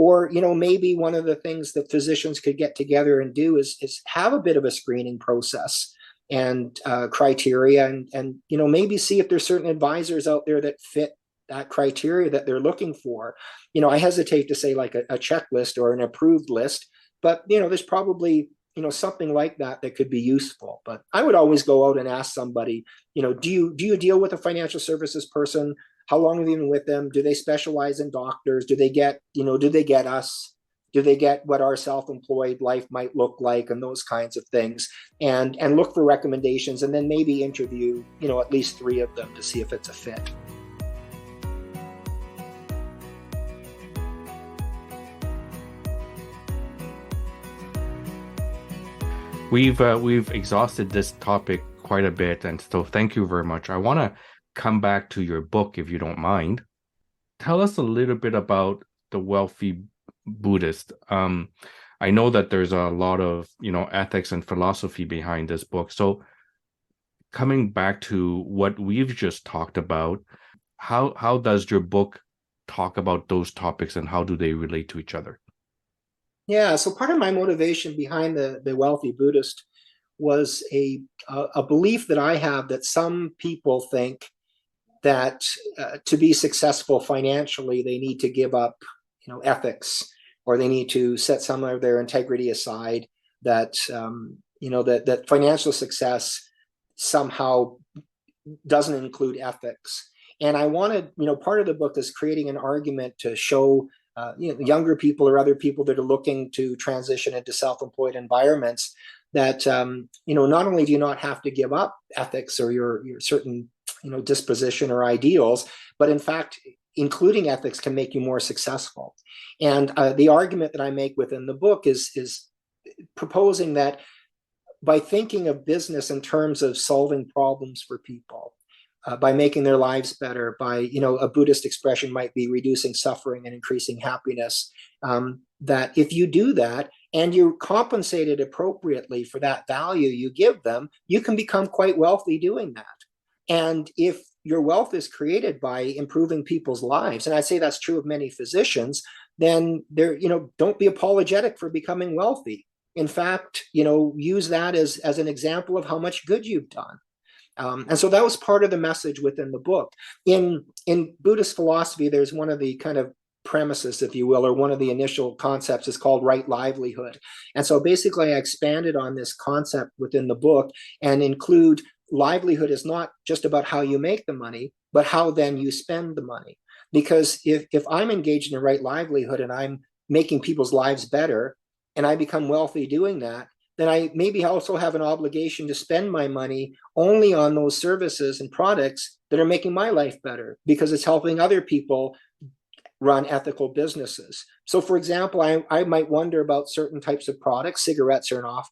[SPEAKER 1] Or, maybe one of the things that physicians could get together and do is have a bit of a screening process and criteria, and maybe see if there's certain advisors out there that fit that criteria that they're looking for. I hesitate to say like a checklist or an approved list, but there's probably something like that that could be useful. But I would always go out and ask somebody, do you deal with a financial services person? How long have you been with them? Do they specialize in doctors? Do they get us? Do they get what our self-employed life might look like, and those kinds of things, and look for recommendations, and then maybe interview at least 3 of them to see if it's a fit.
[SPEAKER 3] We've exhausted this topic quite a bit, and so thank you very much. I want to come back to your book, if you don't mind. Tell us a little bit about the wealthy Buddhist. I know that there's a lot of ethics and philosophy behind this book. So coming back to what we've just talked about, how does your book talk about those topics, and how do they relate to each other?
[SPEAKER 1] Yeah, so part of my motivation behind the wealthy Buddhist was a belief that I have that some people think that to be successful financially, they need to give up, ethics, or they need to set some of their integrity aside. That that financial success somehow doesn't include ethics. And I wanted, part of the book is creating an argument to show younger people or other people that are looking to transition into self-employed environments that not only do you not have to give up ethics or your certain disposition or ideals, but in fact, including ethics can make you more successful. And the argument that I make within the book is proposing that by thinking of business in terms of solving problems for people, by making their lives better, by a Buddhist expression might be reducing suffering and increasing happiness, that if you do that and you're compensated appropriately for that value you give them, you can become quite wealthy doing that. And if your wealth is created by improving people's lives, and I'd say that's true of many physicians, then don't be apologetic for becoming wealthy. In fact, use that as an example of how much good you've done. And so that was part of the message within the book. In Buddhist philosophy, there's one of the kind of premises, if you will, or one of the initial concepts is called right livelihood. And so basically I expanded on this concept within the book and include livelihood is not just about how you make the money, but how then you spend the money. Because if I'm engaged in right livelihood and I'm making people's lives better and I become wealthy doing that, then I maybe also have an obligation to spend my money only on those services and products that are making my life better, because it's helping other people run ethical businesses. So for example, I might wonder about certain types of products. Cigarettes are a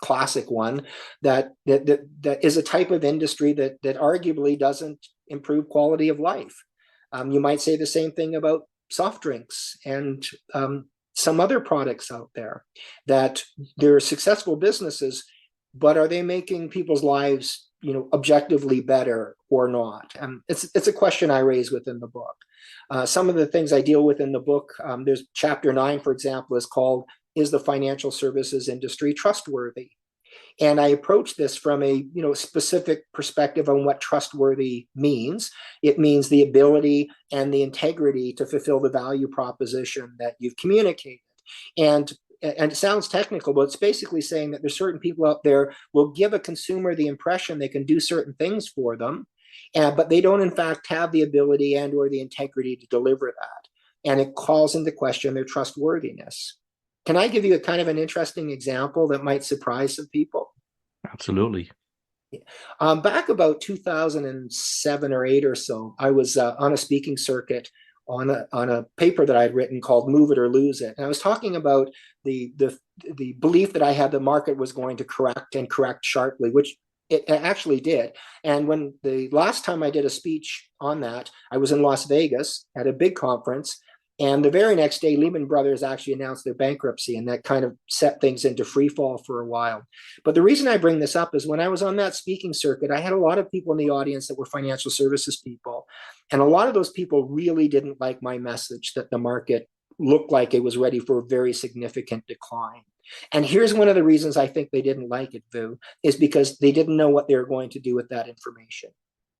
[SPEAKER 1] classic one that is a type of industry that arguably doesn't improve quality of life. You might say the same thing about soft drinks and some other products out there, that they're successful businesses, but are they making people's lives, objectively better or not? It's a question I raise within the book. Some of the things I deal with in the book, there's chapter 9, for example, is called, "Is the financial services industry trustworthy?" And I approach this from a specific perspective on what trustworthy means. It means the ability and the integrity to fulfill the value proposition that you've communicated. And it sounds technical, but it's basically saying that there's certain people out there will give a consumer the impression they can do certain things for them, but they don't in fact have the ability and or the integrity to deliver that. And it calls into question their trustworthiness. Can I give you a kind of an interesting example that might surprise some people?
[SPEAKER 3] Absolutely.
[SPEAKER 1] Back about 2007 or 8 or so, I was on a speaking circuit on a paper that I'd written called "Move It or Lose It." And I was talking about the belief that I had the market was going to correct sharply, which it actually did. And when the last time I did a speech on that, I was in Las Vegas at a big conference. And the very next day, Lehman Brothers actually announced their bankruptcy, and that kind of set things into free fall for a while. But the reason I bring this up is when I was on that speaking circuit, I had a lot of people in the audience that were financial services people. And a lot of those people really didn't like my message that the market looked like it was ready for a very significant decline. And here's one of the reasons I think they didn't like it, Vu, is because they didn't know what they were going to do with that information.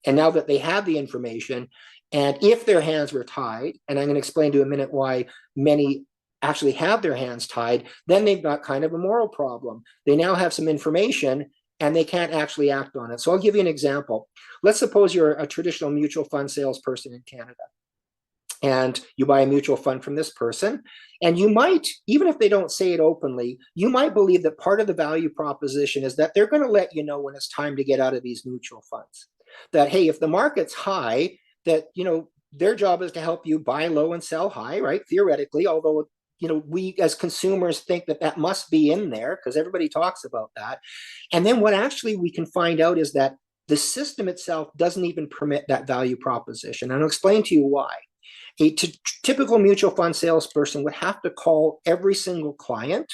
[SPEAKER 1] And now that they have the information, and if their hands were tied, and I'm going to explain to you in a minute why many actually have their hands tied, then they've got kind of a moral problem. They now have some information and they can't actually act on it. So I'll give you an example. Let's suppose you're a traditional mutual fund salesperson in Canada, and you buy a mutual fund from this person, and you might, even if they don't say it openly, you might believe that part of the value proposition is that they're going to let you know when it's time to get out of these mutual funds. That, hey, if the market's high, that, their job is to help you buy low and sell high, right? Theoretically, although, we as consumers think that that must be in there because everybody talks about that. And then what actually we can find out is that the system itself doesn't even permit that value proposition. And I'll explain to you why. A typical mutual fund salesperson would have to call every single client.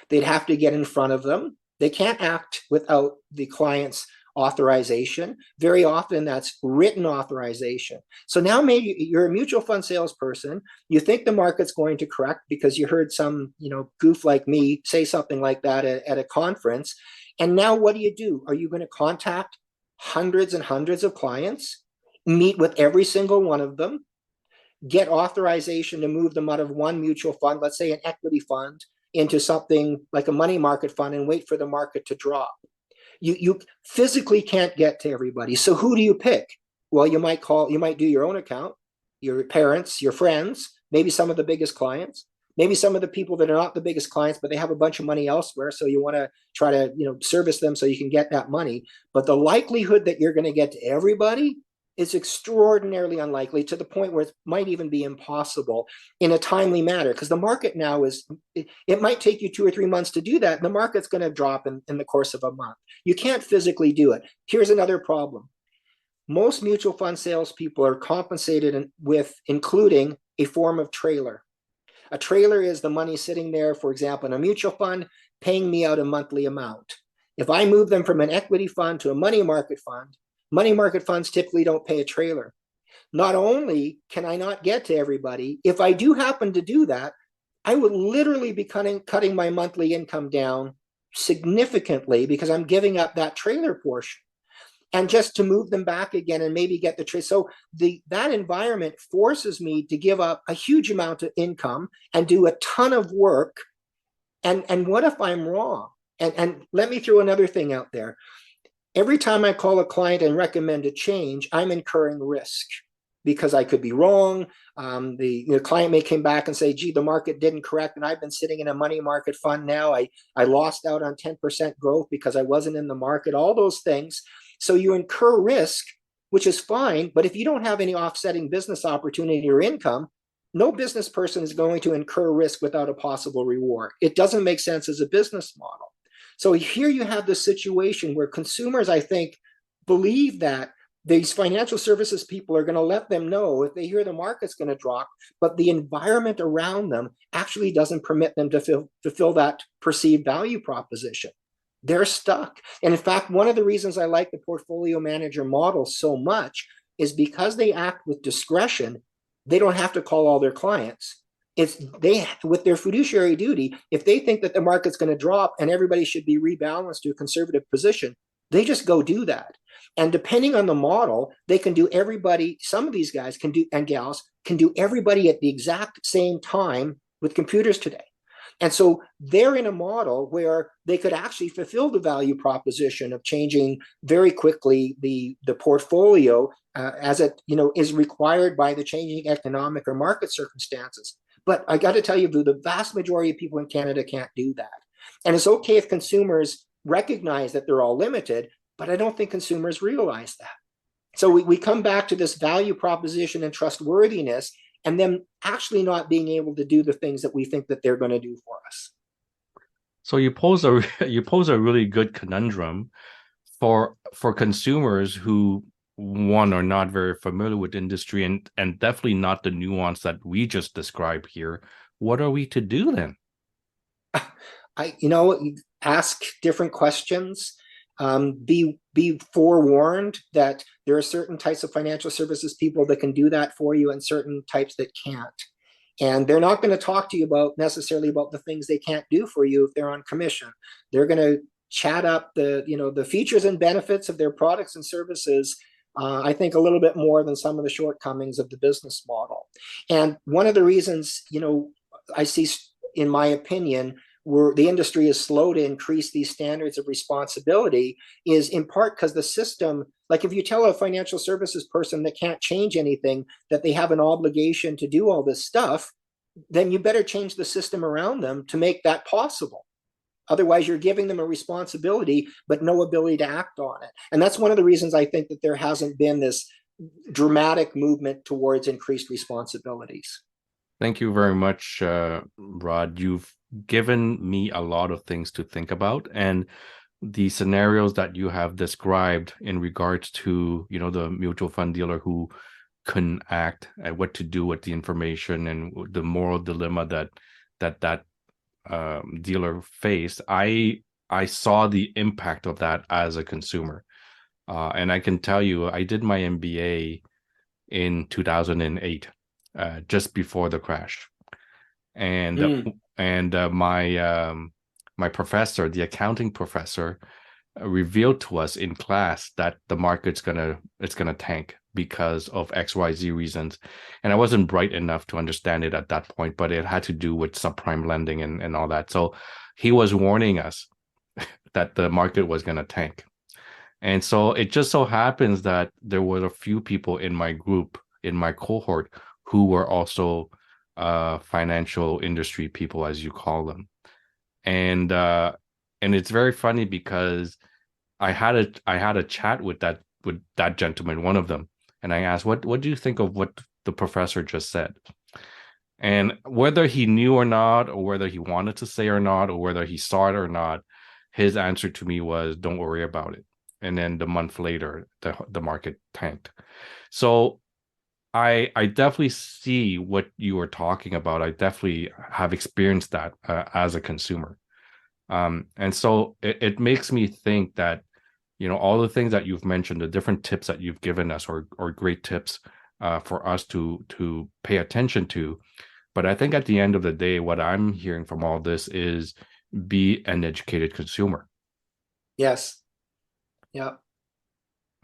[SPEAKER 1] They'd have to get in front of them. They can't act without the client's authorization. Very often that's written authorization. So now maybe you're a mutual fund salesperson. You think the market's going to correct because you heard some, goof like me say something like that at a conference. And now what do? Are you going to contact hundreds and hundreds of clients, meet with every single one of them, get authorization to move them out of one mutual fund, let's say an equity fund, into something like a money market fund and wait for the market to drop? You physically can't get to everybody. So who do you pick? Well, you might do your own account, your parents, your friends, maybe some of the biggest clients, maybe some of the people that are not the biggest clients, but they have a bunch of money elsewhere. So you want to try to, service them so you can get that money. But the likelihood that you're going to get to everybody is extraordinarily unlikely, to the point where it might even be impossible in a timely manner, because the market now it might take you 2 or 3 months to do that. And the market's going to drop in the course of a month. You can't physically do it. Here's another problem. Most mutual fund salespeople are compensated with including a form of trailer. A trailer is the money sitting there, for example, in a mutual fund, paying me out a monthly amount. If I move them from an equity fund to a money market fund, money market funds typically don't pay a trailer. Not only can I not get to everybody, if I do happen to do that, I would literally be cutting my monthly income down significantly because I'm giving up that trailer portion. And just to move them back again and maybe get the trade. So that environment forces me to give up a huge amount of income and do a ton of work. And what if I'm wrong? And let me throw another thing out there. Every time I call a client and recommend a change, I'm incurring risk because I could be wrong. The client may come back and say, gee, the market didn't correct, and I've been sitting in a money market fund now. I lost out on 10% growth because I wasn't in the market, all those things. So you incur risk, which is fine. But if you don't have any offsetting business opportunity or income, no business person is going to incur risk without a possible reward. It doesn't make sense as a business model. So here you have the situation where consumers, I think, believe that these financial services people are going to let them know if they hear the market's going to drop, but the environment around them actually doesn't permit them to fulfill that perceived value proposition. They're stuck. And in fact, one of the reasons I like the portfolio manager model so much is because they act with discretion. They don't have to call all their clients. With their fiduciary duty, if they think that the market's going to drop and everybody should be rebalanced to a conservative position, they just go do that. And depending on the model, they can do everybody. Some of these guys can do, and gals can do everybody at the exact same time with computers today. And so they're in a model where they could actually fulfill the value proposition of changing very quickly the portfolio as it is required by the changing economic or market circumstances. But I got to tell you, the vast majority of people in Canada can't do that. And it's okay if consumers recognize that they're all limited, but I don't think consumers realize that. So we come back to this value proposition and trustworthiness, and them actually not being able to do the things that we think that they're going to do for us.
[SPEAKER 3] So you pose a really good conundrum for consumers who, one, are not very familiar with industry and definitely not the nuance that we just described here. What are we to do then?
[SPEAKER 1] Ask different questions. Be forewarned that there are certain types of financial services people that can do that for you and certain types that can't. And they're not going to talk to you about necessarily about the things they can't do for you if they're on commission. They're going to chat up the features and benefits of their products and services. I think a little bit more than some of the shortcomings of the business model. And one of the reasons, I see, in my opinion, where the industry is slow to increase these standards of responsibility is in part because the system, like if you tell a financial services person that can't change anything, that they have an obligation to do all this stuff, then you better change the system around them to make that possible. Otherwise, you're giving them a responsibility, but no ability to act on it. And that's one of the reasons I think that there hasn't been this dramatic movement towards increased responsibilities.
[SPEAKER 3] Thank you very much, Rod. You've given me a lot of things to think about, and the scenarios that you have described in regards to, the mutual fund dealer who couldn't act at what to do with the information and the moral dilemma that dealer faced. I saw the impact of that as a consumer, and I can tell you, I did my MBA in 2008. Just before the crash, and my professor, the accounting professor, revealed to us in class that the market's gonna tank because of XYZ reasons, and I wasn't bright enough to understand it at that point, but it had to do with subprime lending and all that. So he was warning us that the market was gonna tank, and so it just so happens that there were a few people in my group, in my cohort, who were also financial industry people, as you call them, and it's very funny because I had a chat with that gentleman, one of them, and I asked, what do you think of what the professor just said? And whether he knew or not, or whether he wanted to say or not, or whether he saw it or not, his answer to me was, "Don't worry about it." And then the month later, the market tanked. So I definitely see what you were talking about. I definitely have experienced that as a consumer. And so it makes me think that, all the things that you've mentioned, the different tips that you've given us or great tips for us to pay attention to. But I think at the end of the day, what I'm hearing from all this is be an educated consumer.
[SPEAKER 1] Yes. Yeah.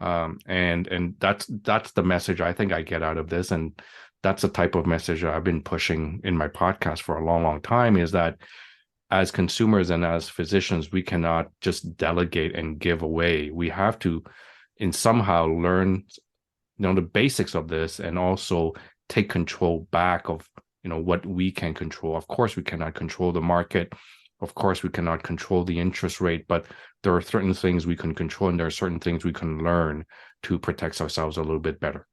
[SPEAKER 3] And that's the message I think I get out of this, and that's the type of message I've been pushing in my podcast for a long time, is that as consumers and as physicians, we cannot just delegate and give away. We have to somehow learn the basics of this, and also take control back of what we can control. Of course, we cannot control the market. Of course, we cannot control the interest rate, but there are certain things we can control, and there are certain things we can learn to protect ourselves a little bit better.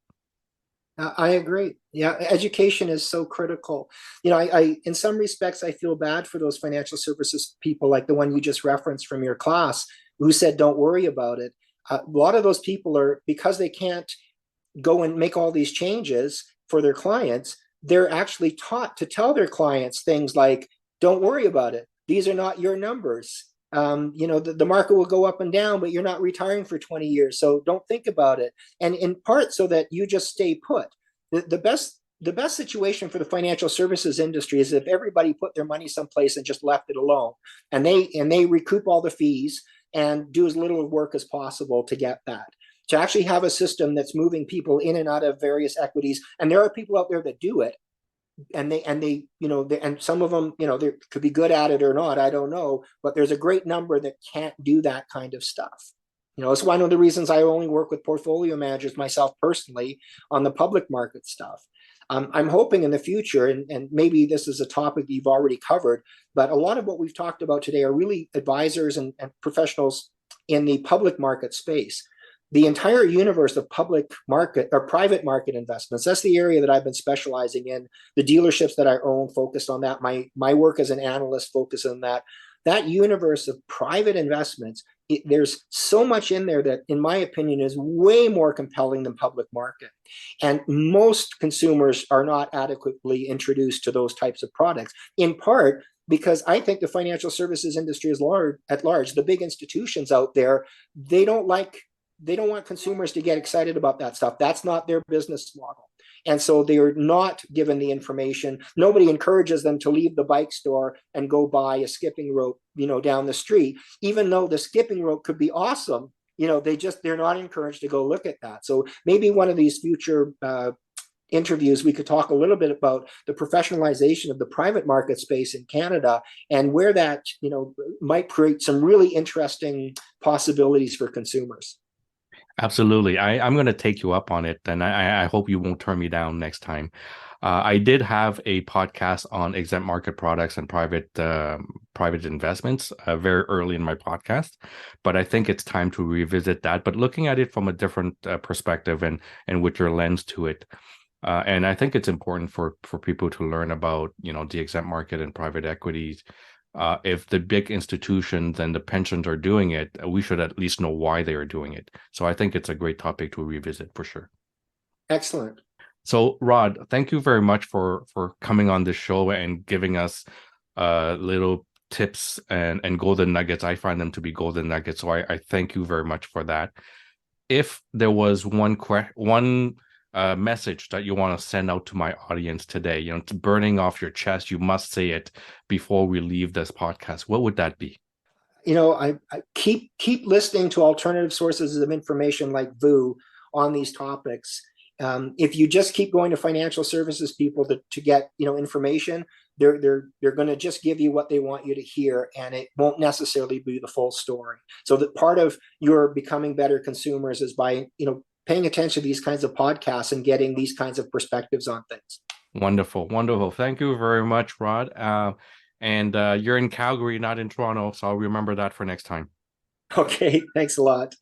[SPEAKER 1] I agree. Yeah, education is so critical. I in some respects, I feel bad for those financial services people, like the one you just referenced from your class, who said, "Don't worry about it." A lot of those people are, because they can't go and make all these changes for their clients, they're actually taught to tell their clients things like, "Don't worry about it. These are not your numbers. The market will go up and down, but you're not retiring for 20 years. So don't think about it." And in part so that you just stay put. The best situation for the financial services industry is if everybody put their money someplace and just left it alone, and they recoup all the fees and do as little work as possible to get that. To actually have a system that's moving people in and out of various equities, and there are people out there that do it, and and some of them, they could be good at it or not, I don't know, but there's a great number that can't do that kind of stuff. It's one of the reasons I only work with portfolio managers myself personally on the public market stuff. I'm hoping in the future, and maybe this is a topic that you've already covered, but a lot of what we've talked about today are really advisors and professionals in the public market space. The entire universe of public market or private market investments, that's the area that I've been specializing in. The dealerships that I own focused on that. My work as an analyst focused on that. That universe of private investments, there's so much in there that, in my opinion, is way more compelling than public market. And most consumers are not adequately introduced to those types of products, in part because I think the financial services industry is at large, the big institutions out there, they don't want consumers to get excited about that stuff. That's not their business model. And so they're not given the information. Nobody encourages them to leave the bike store and go buy a skipping rope, down the street, even though the skipping rope could be awesome. They're not encouraged to go look at that. So maybe one of these future interviews, we could talk a little bit about the professionalization of the private market space in Canada and where that, might create some really interesting possibilities for consumers.
[SPEAKER 3] Absolutely. I'm going to take you up on it, and I hope you won't turn me down next time. I did have a podcast on exempt market products and private investments very early in my podcast, but I think it's time to revisit that, but looking at it from a different perspective and with your lens to it. And I think it's important for people to learn about, the exempt market and private equities. If the big institutions and the pensions are doing it, we should at least know why they are doing it. So I think it's a great topic to revisit for sure.
[SPEAKER 1] Excellent.
[SPEAKER 3] So Rod, thank you very much for coming on this show and giving us little tips and golden nuggets. I find them to be golden nuggets. So I thank you very much for that. If there was one message that you want to send out to my audience today, it's burning off your chest, you must say it before we leave this podcast, what would that be?
[SPEAKER 1] I keep listening to alternative sources of information like VU on these topics. If you just keep going to financial services people to get information, they're going to just give you what they want you to hear, and it won't necessarily be the full story. So that part of your becoming better consumers is by paying attention to these kinds of podcasts and getting these kinds of perspectives on things.
[SPEAKER 3] Wonderful. Thank you very much, Rod. And you're in Calgary, not in Toronto, so I'll remember that for next time.
[SPEAKER 1] Okay, thanks a lot.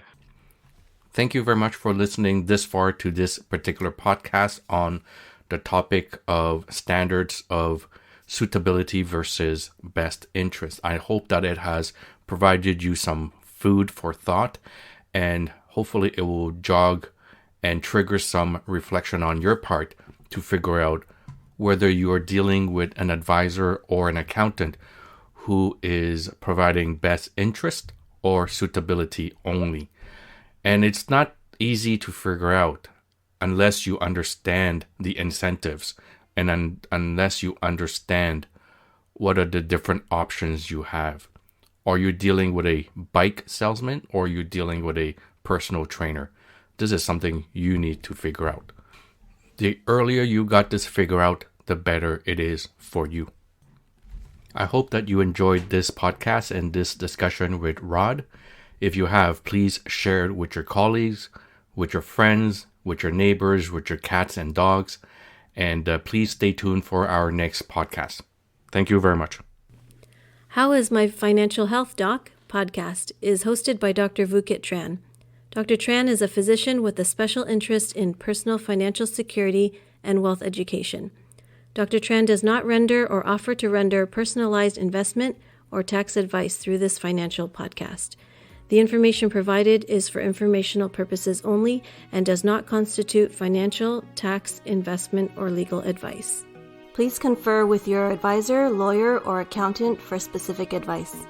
[SPEAKER 3] Thank you very much for listening this far to this particular podcast on the topic of standards of suitability versus best interest. I hope that it has provided you some food for thought, and hopefully it will jog and trigger some reflection on your part to figure out whether you are dealing with an advisor or an accountant who is providing best interest or suitability only. And it's not easy to figure out unless you understand the incentives and unless you understand what are the different options you have. Are you dealing with a bike salesman or are you dealing with a personal trainer? This is something you need to figure out. The earlier you got this figured out, the better it is for you. I hope that you enjoyed this podcast and this discussion with Rod. If you have, please share it with your colleagues, with your friends, with your neighbors, with your cats and dogs, and please stay tuned for our next podcast. Thank you very much.
[SPEAKER 4] How is My Financial Health Doc podcast is hosted by Dr. Traine. Dr. Traine is a physician with a special interest in personal financial security and wealth education. Dr. Traine does not render or offer to render personalized investment or tax advice through this financial podcast. The information provided is for informational purposes only and does not constitute financial, tax, investment, or legal advice. Please confer with your advisor, lawyer, or accountant for specific advice.